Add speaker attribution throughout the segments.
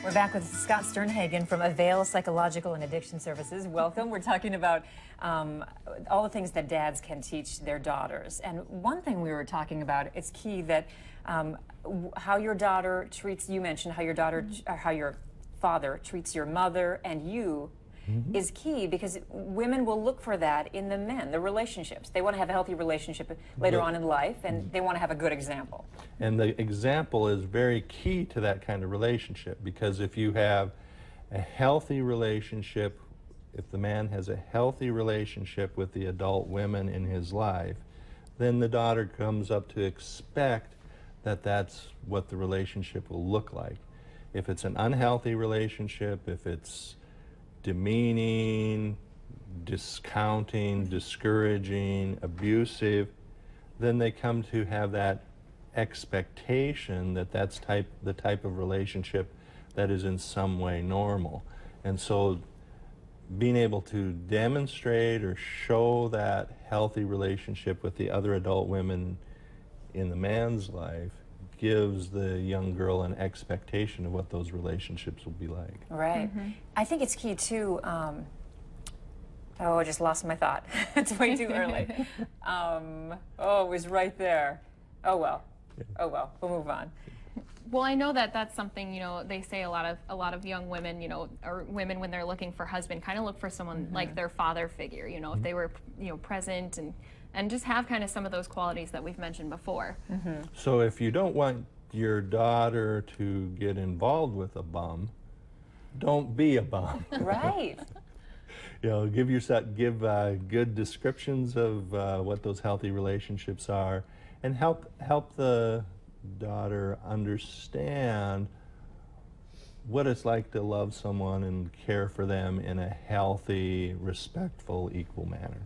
Speaker 1: We're back with Scott Sternhagen from Avail Psychological and Addiction Services. Welcome. We're talking about all the things that dads can teach their daughters. And one thing we were talking about, it's key that how your daughter treats, you mentioned how your daughter, how your father treats your mother and you is key, because women will look for that in the men, the relationships. They want to have a healthy relationship later on in life, and they want to have a good example. And
Speaker 2: the example is very key to that kind of relationship, because if you have a healthy relationship, if the man has a healthy relationship with the adult women in his life, then the daughter comes up to expect that that's what the relationship will look like. If it's an unhealthy relationship, if it's demeaning, discounting, discouraging, abusive, then they come to have that expectation that that's the type of relationship that is in some way normal. And so being able to demonstrate or show that healthy relationship with the other adult women in the man's life gives the young girl an expectation of what those relationships will be like.
Speaker 1: Right. I think it's key too. Oh, I just lost my thought. It's way too early. Oh, it was right there. Oh well.
Speaker 2: Yeah.
Speaker 1: Oh well. We'll move on.
Speaker 3: Well, I know that that's something, you know, they say a lot of young women, you know, or women when they're looking for husband, kind of look for someone like their father figure, you know, if they were, you know, present and just have kind of some of those qualities that we've mentioned before.
Speaker 2: So if you don't want your daughter to get involved with a bum, don't be a bum.
Speaker 1: Right.
Speaker 2: You know, give good descriptions of what those healthy relationships are, and help the daughter understand what it's like to love someone and care for them in a healthy, respectful, equal manner.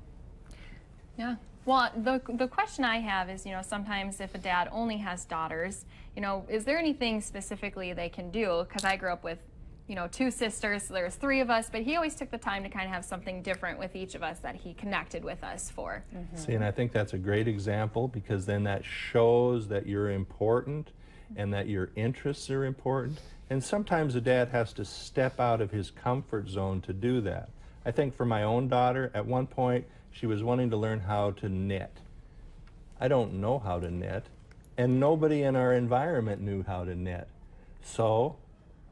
Speaker 3: Yeah. Well, the question I have is, you know, sometimes if a dad only has daughters, you know, is there anything specifically they can do? Because I grew up with, you know, 2 sisters, so there's 3 of us, but he always took the time to kind of have something different with each of us that he connected with us for.
Speaker 2: See, and I think that's a great example, because then that shows that you're important and that your interests are important. And sometimes a dad has to step out of his comfort zone to do that. I think for my own daughter, at one point, she was wanting to learn how to knit. I don't know how to knit, and nobody in our environment knew how to knit. So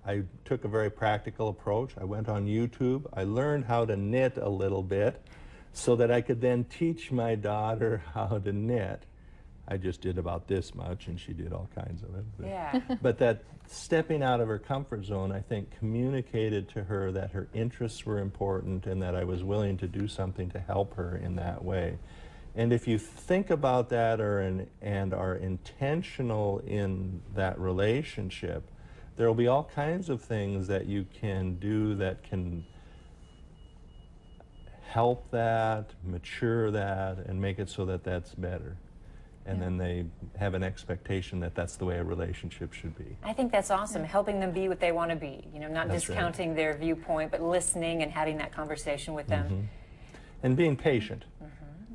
Speaker 2: I took a very practical approach. I went on YouTube. I learned how to knit a little bit so that I could then teach my daughter how to knit. I just did about this much, and she did all kinds of it.
Speaker 1: Yeah.
Speaker 2: But that stepping out of her comfort zone, I think, communicated to her that her interests were important and that I was willing to do something to help her in that way. And if you think about that and are intentional in that relationship, there will be all kinds of things that you can do that can help that, mature that, and make it so that that's better. And then they have an expectation that that's the way a relationship should be.
Speaker 1: I think that's awesome, helping them be what they want to be. You know, not
Speaker 2: That's
Speaker 1: discounting their viewpoint, but listening and having that conversation with them.
Speaker 2: And being patient.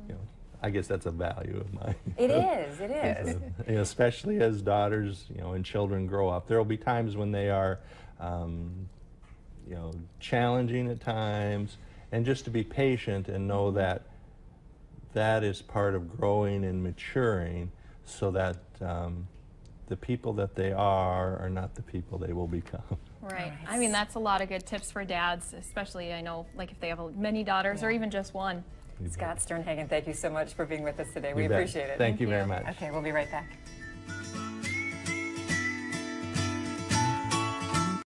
Speaker 2: You know, I guess that's a value of mine.
Speaker 1: It is, it is.
Speaker 2: You know, especially as daughters, you know, and children grow up. There will be times when they are, you know, challenging at times, and just to be patient and know that that is part of growing and maturing, so that the people that they are not the people they will become.
Speaker 3: Right.
Speaker 1: Nice.
Speaker 3: I mean, that's a lot of good tips for dads, especially, I know, like if they have many daughters or even just one.
Speaker 1: Scott Sternhagen, thank you so much for being with us today. We
Speaker 2: You bet.
Speaker 1: appreciate it.
Speaker 2: Thank you very much.
Speaker 1: Okay, we'll be right back.